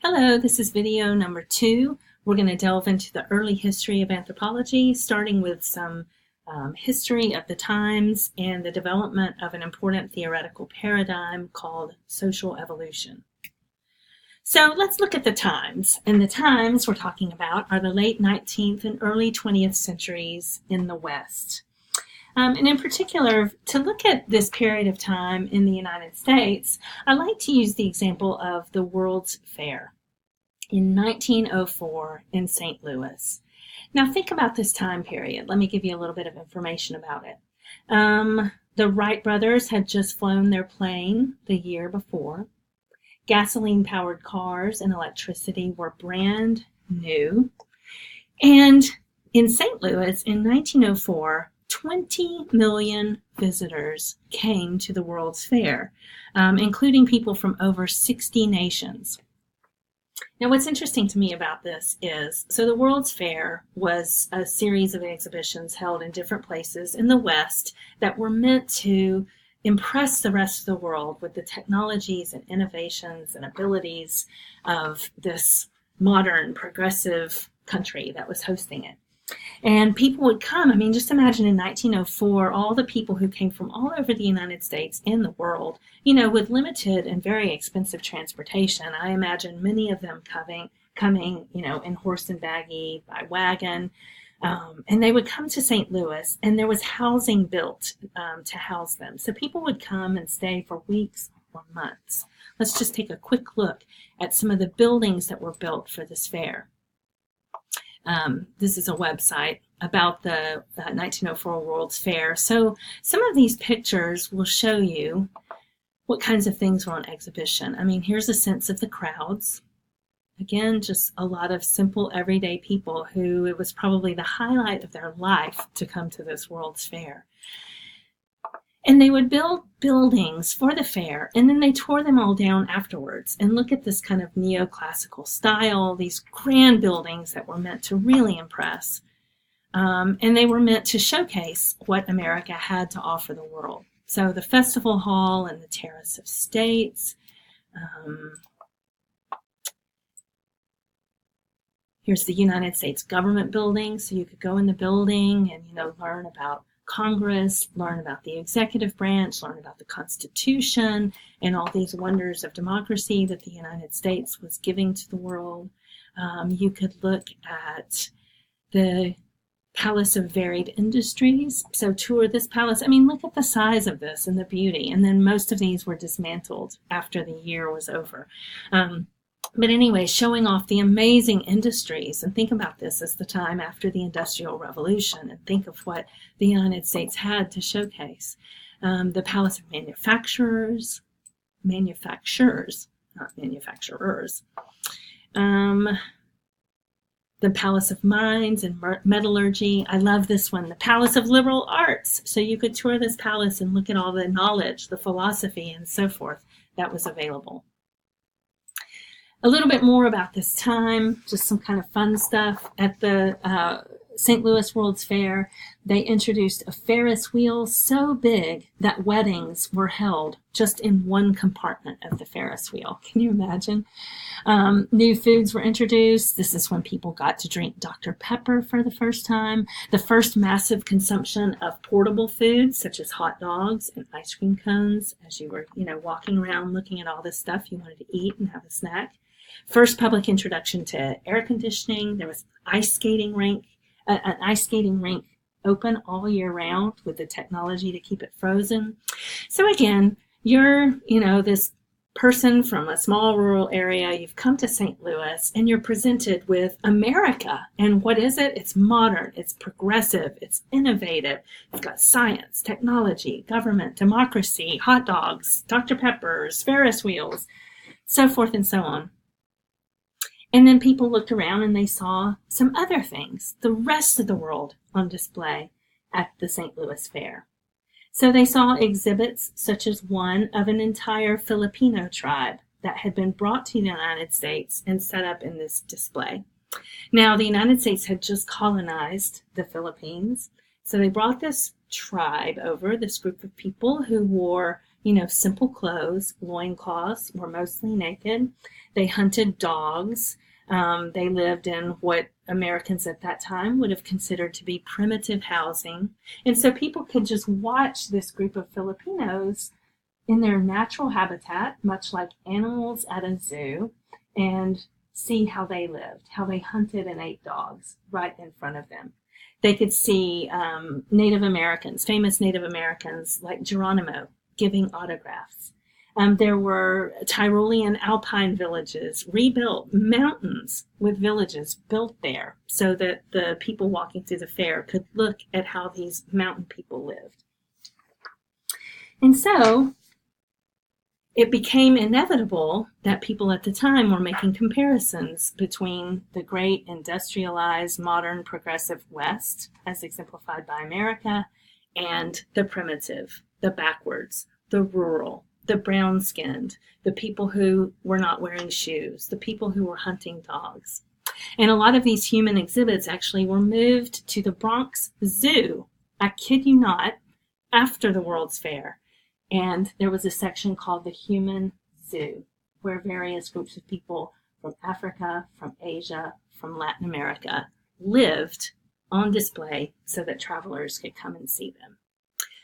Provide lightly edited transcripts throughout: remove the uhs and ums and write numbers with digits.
Hello, this is video number 2. We're going to delve into the early history of anthropology, starting with some history of the times and the development of an important theoretical paradigm called social evolution. So let's look at the times. And the times we're talking about are the late 19th and early 20th centuries in the West. And in particular, to look at this period of time in the United States, I like to use the example of the World's Fair in 1904 in St. Louis. Now think about this time period. Let me give you a little bit of information about it. The Wright brothers had just flown their plane the year before. Gasoline-powered cars and electricity were brand new. And in St. Louis in 1904, 20 million visitors came to the World's Fair, including people from over 60 nations. Now, what's interesting to me about this is, so the World's Fair was a series of exhibitions held in different places in the West that were meant to impress the rest of the world with the technologies and innovations and abilities of this modern, progressive country that was hosting it. And people would come. I mean, just imagine in 1904, all the people who came from all over the United States and the world, with limited and very expensive transportation. I imagine many of them coming, in horse and buggy, by wagon. And they would come to St. Louis, and there was housing built to house them. So people would come and stay for weeks or months. Let's just take a quick look at some of the buildings that were built for this fair. This is a website about the 1904 World's Fair. So some of these pictures will show you what kinds of things were on exhibition. I mean, here's a sense of the crowds. Again, just a lot of simple, everyday people who it was probably the highlight of their life to come to this World's Fair. And they would build buildings for the fair, and then they tore them all down afterwards. And look at this kind of neoclassical style, these grand buildings that were meant to really impress. And they were meant to showcase what America had to offer the world. So the Festival Hall and the Terrace of States. Here's the United States government building. So you could go in the building and, learn about Congress, learn about the executive branch, learn about the Constitution, and all these wonders of democracy that the United States was giving to the world. You could look at the Palace of Varied Industries. So tour this palace. I mean, look at the size of this and the beauty. And then most of these were dismantled after the year was over. But anyway, showing off the amazing industries, and think about this as the time after the Industrial Revolution, and think of what the United States had to showcase. The Palace of Manufacturers, not manufacturers. The Palace of Mines and Metallurgy. I love this one, the Palace of Liberal Arts. So you could tour this palace and look at all the knowledge, the philosophy, and so forth that was available. A little bit more about this time, just some kind of fun stuff. At the St. Louis World's Fair, they introduced a Ferris wheel so big that weddings were held just in one compartment of the Ferris wheel. Can you imagine? New foods were introduced. This is when people got to drink Dr. Pepper for the first time. The first massive consumption of portable foods, such as hot dogs and ice cream cones, as you were, walking around looking at all this stuff you wanted to eat and have a snack. First public introduction to air conditioning. There was an ice skating rink open all year round with the technology to keep it frozen. So again, you're, this person from a small rural area, you've come to St. Louis, and you're presented with America. And what is it? It's modern, it's progressive, it's innovative. It's got science, technology, government, democracy, hot dogs, Dr. Peppers, Ferris wheels, so forth and so on. And then people looked around and they saw some other things, the rest of the world on display at the St. Louis Fair. So they saw exhibits such as one of an entire Filipino tribe that had been brought to the United States and set up in this display. Now, the United States had just colonized the Philippines, so they brought this tribe over, this group of people who wore, simple clothes, loincloths, were mostly naked. They hunted dogs. They lived in what Americans at that time would have considered to be primitive housing. And so people could just watch this group of Filipinos in their natural habitat, much like animals at a zoo, and see how they lived, how they hunted and ate dogs right in front of them. They could see Native Americans, famous Native Americans like Geronimo, giving autographs. There were Tyrolean alpine villages, rebuilt mountains with villages built there so that the people walking through the fair could look at how these mountain people lived. And so it became inevitable that people at the time were making comparisons between the great industrialized, modern, progressive West, as exemplified by America, and the primitive, the backwards, the rural, the brown-skinned, the people who were not wearing shoes, the people who were hunting dogs. And a lot of these human exhibits actually were moved to the Bronx Zoo, I kid you not, after the World's Fair. And there was a section called the Human Zoo, where various groups of people from Africa, from Asia, from Latin America lived on display so that travelers could come and see them.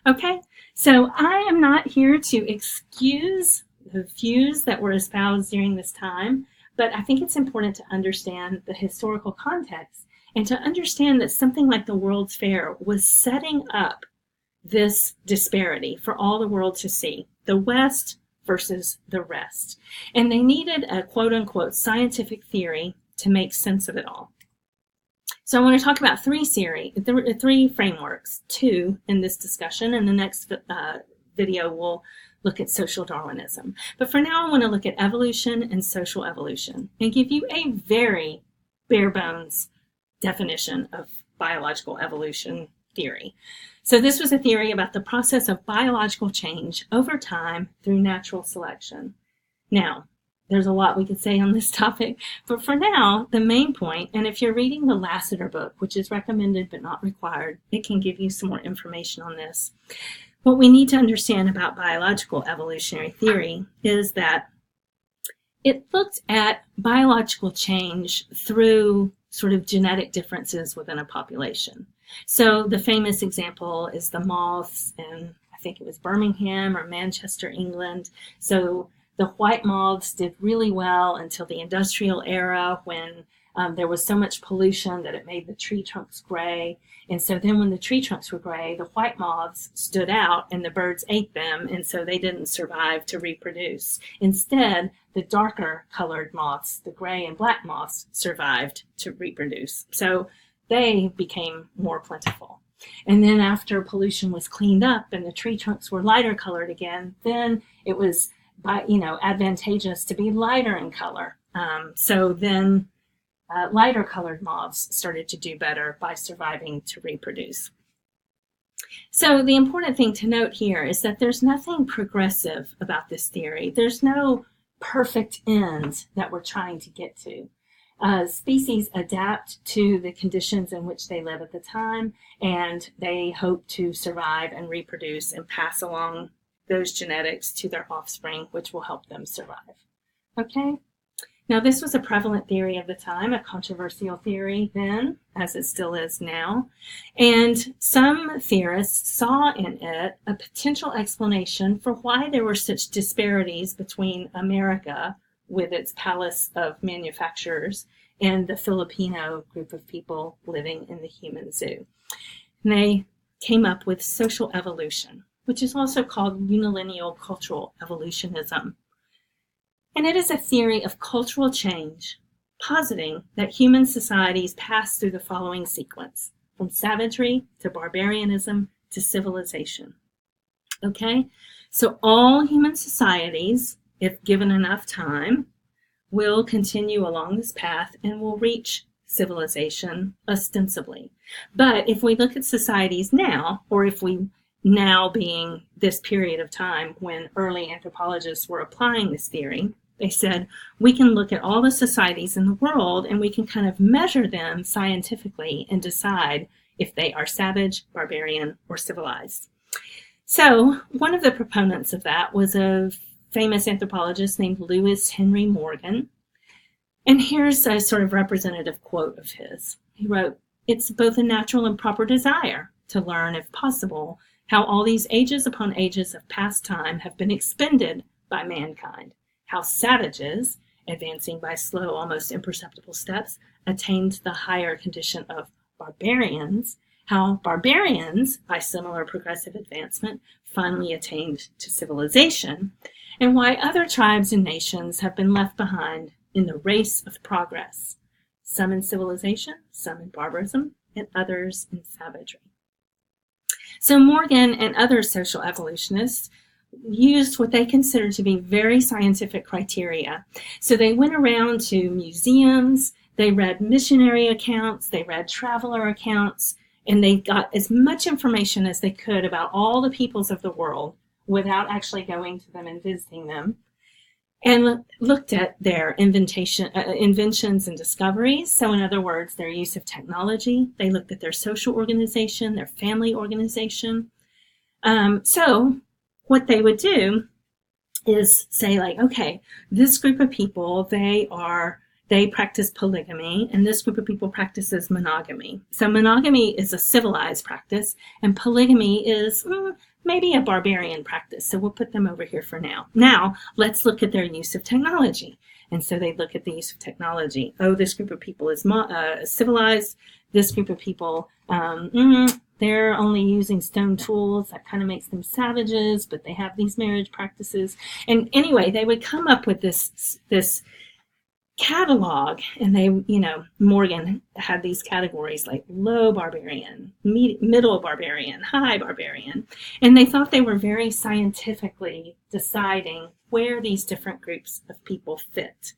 Okay, so I am not here to excuse the views that were espoused during this time, but I think it's important to understand the historical context and to understand that something like the World's Fair was setting up this disparity for all the world to see, the West versus the rest. And they needed a quote-unquote scientific theory to make sense of it all. So I want to talk about three frameworks, two in this discussion, and the next video will look at social Darwinism. But for now, I want to look at evolution and social evolution and give you a very bare bones definition of biological evolution theory. So this was a theory about the process of biological change over time through natural selection. Now, there's a lot we could say on this topic, but for now, the main point, and if you're reading the Lassiter book, which is recommended but not required, it can give you some more information on this. What we need to understand about biological evolutionary theory is that it looked at biological change through sort of genetic differences within a population. So the famous example is the moths in, I think it was Birmingham or Manchester, England. So the white moths did really well until the industrial era when there was so much pollution that it made the tree trunks gray. And so then when the tree trunks were gray, the white moths stood out and the birds ate them, and so they didn't survive to reproduce. Instead, the darker colored moths, the gray and black moths, survived to reproduce. So they became more plentiful. And then after pollution was cleaned up and the tree trunks were lighter colored again, then it was advantageous to be lighter in color. So then lighter colored moths started to do better by surviving to reproduce. So the important thing to note here is that there's nothing progressive about this theory. There's no perfect end that we're trying to get to. Species adapt to the conditions in which they live at the time, and they hope to survive and reproduce and pass along those genetics to their offspring, which will help them survive. Okay? Now, this was a prevalent theory of the time, a controversial theory then, as it still is now. And some theorists saw in it a potential explanation for why there were such disparities between America, with its palace of manufacturers, and the Filipino group of people living in the human zoo. And they came up with social evolution, which is also called unilineal cultural evolutionism. And it is a theory of cultural change, positing that human societies pass through the following sequence, from savagery to barbarianism to civilization. Okay? So all human societies, if given enough time, will continue along this path and will reach civilization ostensibly. But if we look at societies now, or if we now being this period of time when early anthropologists were applying this theory, they said, we can look at all the societies in the world and we can kind of measure them scientifically and decide if they are savage, barbarian, or civilized. So one of the proponents of that was a famous anthropologist named Lewis Henry Morgan. And here's a sort of representative quote of his. He wrote, "It's both a natural and proper desire to learn, if possible, how all these ages upon ages of past time have been expended by mankind, how savages, advancing by slow, almost imperceptible steps, attained the higher condition of barbarians, how barbarians, by similar progressive advancement, finally attained to civilization, and why other tribes and nations have been left behind in the race of progress, some in civilization, some in barbarism, and others in savagery." So Morgan and other social evolutionists used what they considered to be very scientific criteria. So they went around to museums, they read missionary accounts, they read traveler accounts, and they got as much information as they could about all the peoples of the world without actually going to them and visiting them, and looked at their inventions and discoveries. So in other words, their use of technology. They looked at their social organization, their family organization. So what they would do is say, like, okay, this group of people, they practice polygamy, and this group of people practices monogamy. So monogamy is a civilized practice, and polygamy is maybe a barbarian practice. So we'll put them over here for now. Now, let's look at their use of technology. And so they look at the use of technology. Oh, this group of people is civilized. This group of people, they're only using stone tools. That kind of makes them savages, but they have these marriage practices. And anyway, they would come up with this catalog, and they, Morgan had these categories like low barbarian, middle barbarian, high barbarian, and they thought they were very scientifically deciding where these different groups of people fit.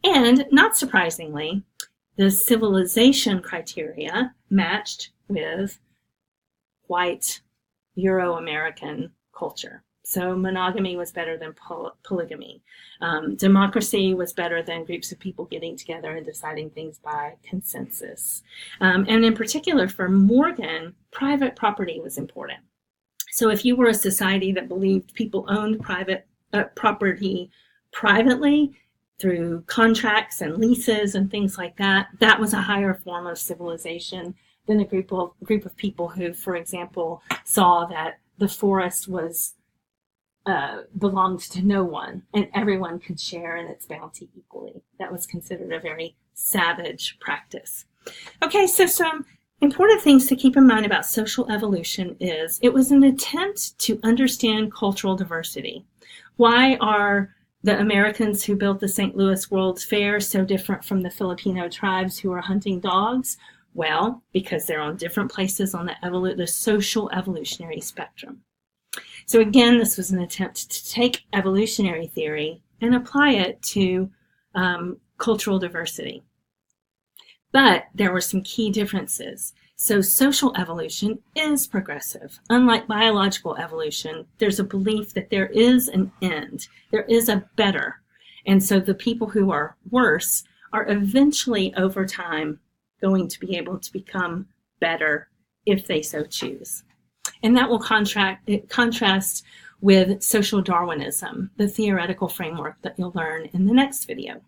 And not surprisingly, the civilization criteria matched with white Euro-American culture. So monogamy was better than polygamy. Democracy was better than groups of people getting together and deciding things by consensus. And in particular for Morgan, private property was important. So if you were a society that believed people owned private property privately through contracts and leases and things like that, that was a higher form of civilization than a group of people who, for example, saw that the forest was belonged to no one, and everyone could share in its bounty equally. That was considered a very savage practice. Okay, so some important things to keep in mind about social evolution is it was an attempt to understand cultural diversity. Why are the Americans who built the St. Louis World's Fair so different from the Filipino tribes who are hunting dogs? Well, because they're on different places on the social evolutionary spectrum. So again, this was an attempt to take evolutionary theory and apply it to cultural diversity. But there were some key differences. So social evolution is progressive. Unlike biological evolution, there's a belief that there is an end. There is a better. And so the people who are worse are eventually, over time, going to be able to become better if they so choose. And that will contrast with social Darwinism, the theoretical framework that you'll learn in the next video.